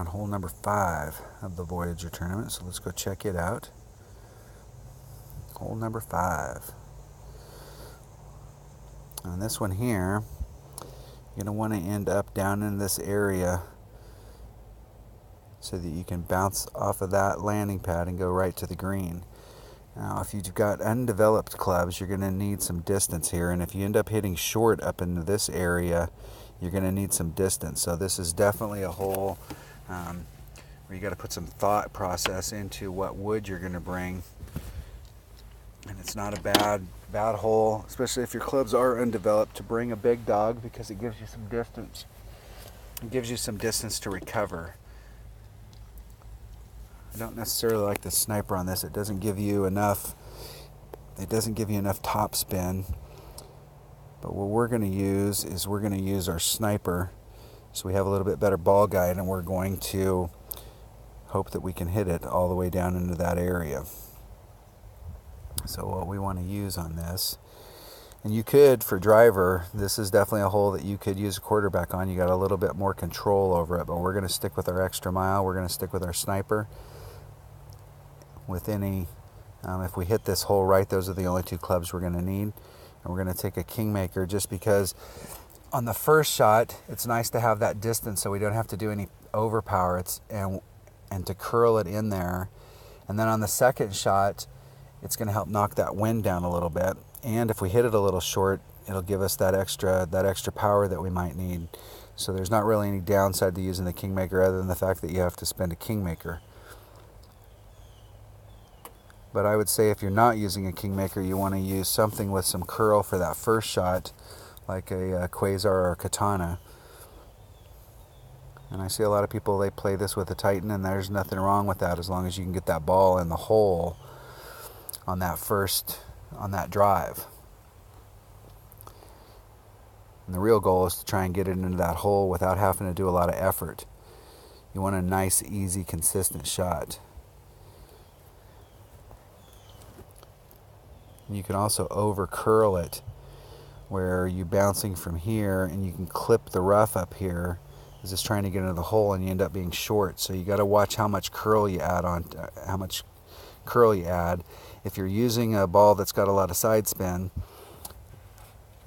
on hole number 5 of the Voyager tournament, so let's go check it out. Hole number 5. On this one here, you're going to want to end up down in this area so that you can bounce off of that landing pad and go right to the green. Now, if you've got undeveloped clubs, you're going to need some distance here, and if you end up hitting short up into this area, you're going to need some distance. So this is definitely a hole where you got to put some thought process into what wood you're going to bring. And it's not a bad hole, especially if your clubs are undeveloped, to bring a big dog, because it gives you some distance. It gives you some distance to recover. I don't necessarily like the sniper on this. It doesn't give you enough top spin. But what we're going to use is we're going to use our sniper, so we have a little bit better ball guide, and we're going to hope that we can hit it all the way down into that area. So what we want to use on this, and you could, for driver, this is definitely a hole that you could use a quarterback on. You got a little bit more control over it, but we're going to stick with our extra mile. We're going to stick with our sniper. With any, if we hit this hole right, those are the only 2 clubs we're going to need. And we're going to take a Kingmaker, just because on the first shot, it's nice to have that distance so we don't have to do any overpower. And to curl it in there. And then on the second shot, it's going to help knock that wind down a little bit. And if we hit it a little short, it'll give us that extra power that we might need. So there's not really any downside to using the Kingmaker, other than the fact that you have to spend a Kingmaker. But I would say if you're not using a Kingmaker, you want to use something with some curl for that first shot, like a Quasar or a Katana. And I see a lot of people, they play this with a Titan, and there's nothing wrong with that, as long as you can get that ball in the hole on that drive. And the real goal is to try and get it into that hole without having to do a lot of effort. You want a nice, easy, consistent shot. And you can also over curl it, where you're bouncing from here and you can clip the rough up here as it's trying to get into the hole, and you end up being short. So you got to watch how much curl you add If you're using a ball that's got a lot of side spin,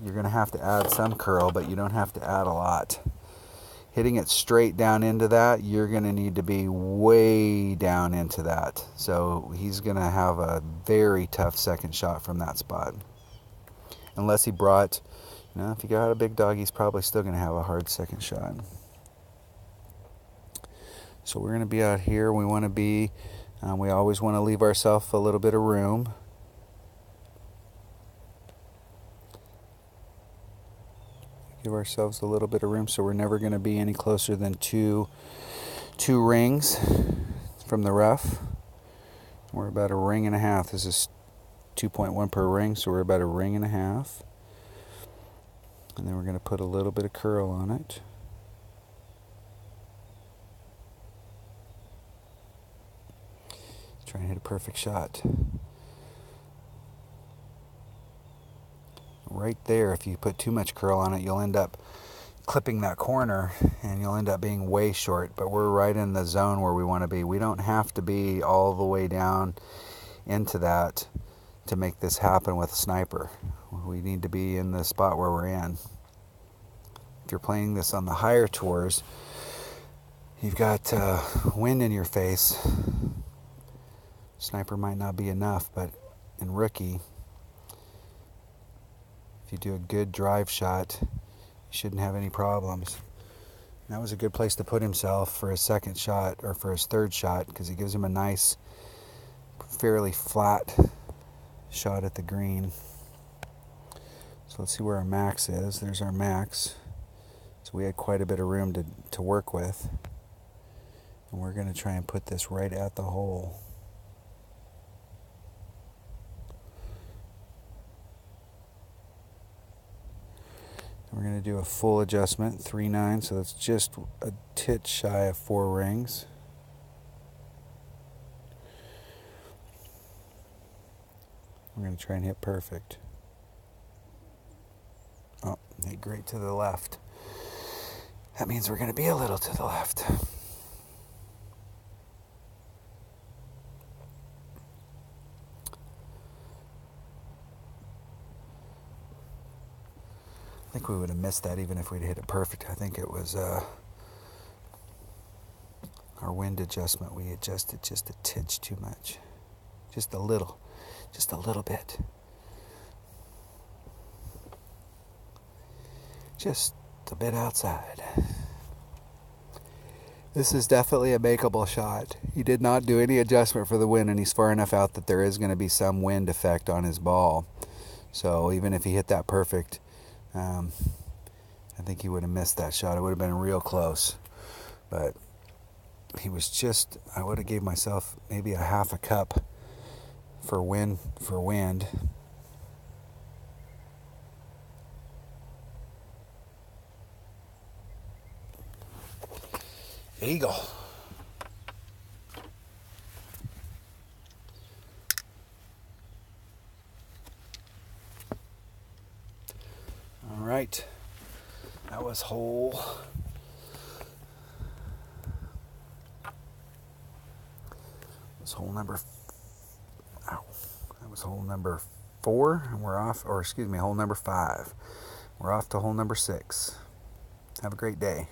you're going to have to add some curl, but you don't have to add a lot. Hitting it straight down into that, you're going to need to be way down into that. So he's going to have a very tough second shot from that spot. Unless he brought, if you got a big dog, he's probably still going to have a hard second shot. So we're going to be out here. We want to be, we always want to leave ourselves a little bit of room. Give ourselves a little bit of room, so we're never going to be any closer than two rings from the rough. We're about a ring and a half. This is 2.1 per ring, so we're about a ring and a half. And then we're going to put a little bit of curl on it. Try and hit a perfect shot. Right there, if you put too much curl on it, you'll end up clipping that corner and you'll end up being way short. But we're right in the zone where we want to be. We don't have to be all the way down into that to make this happen with a sniper. We need to be in the spot where we're in. If you're playing this on the higher tours, you've got wind in your face. Sniper might not be enough, but in rookie, if you do a good drive shot, you shouldn't have any problems. And that was a good place to put himself for his second shot, or for his third shot, because it gives him a nice, fairly flat shot at the green. So let's see where our max is. There's our max. So we had quite a bit of room to work with. And we're going to try and put this right at the hole. We're going to do a full adjustment, 3/9, so that's just a tit shy of 4 rings. We're going to try and hit perfect. Oh, hit great to the left. That means we're going to be a little to the left. think we would have missed that even if we'd hit it perfect. I think it was our wind adjustment. We adjusted just a titch too much. Just a little bit. Just a bit outside. This is definitely a makeable shot. He did not do any adjustment for the wind, and he's far enough out that there is going to be some wind effect on his ball. So even if he hit that perfect, I think he would have missed that shot. It would have been real close. But he was just, I would have gave myself maybe a half a cup for wind. Eagle. All right. That was hole. Hole number. Ow. That was hole number 4, and we're off. Or excuse me, hole number 5. We're off to hole number 6. Have a great day.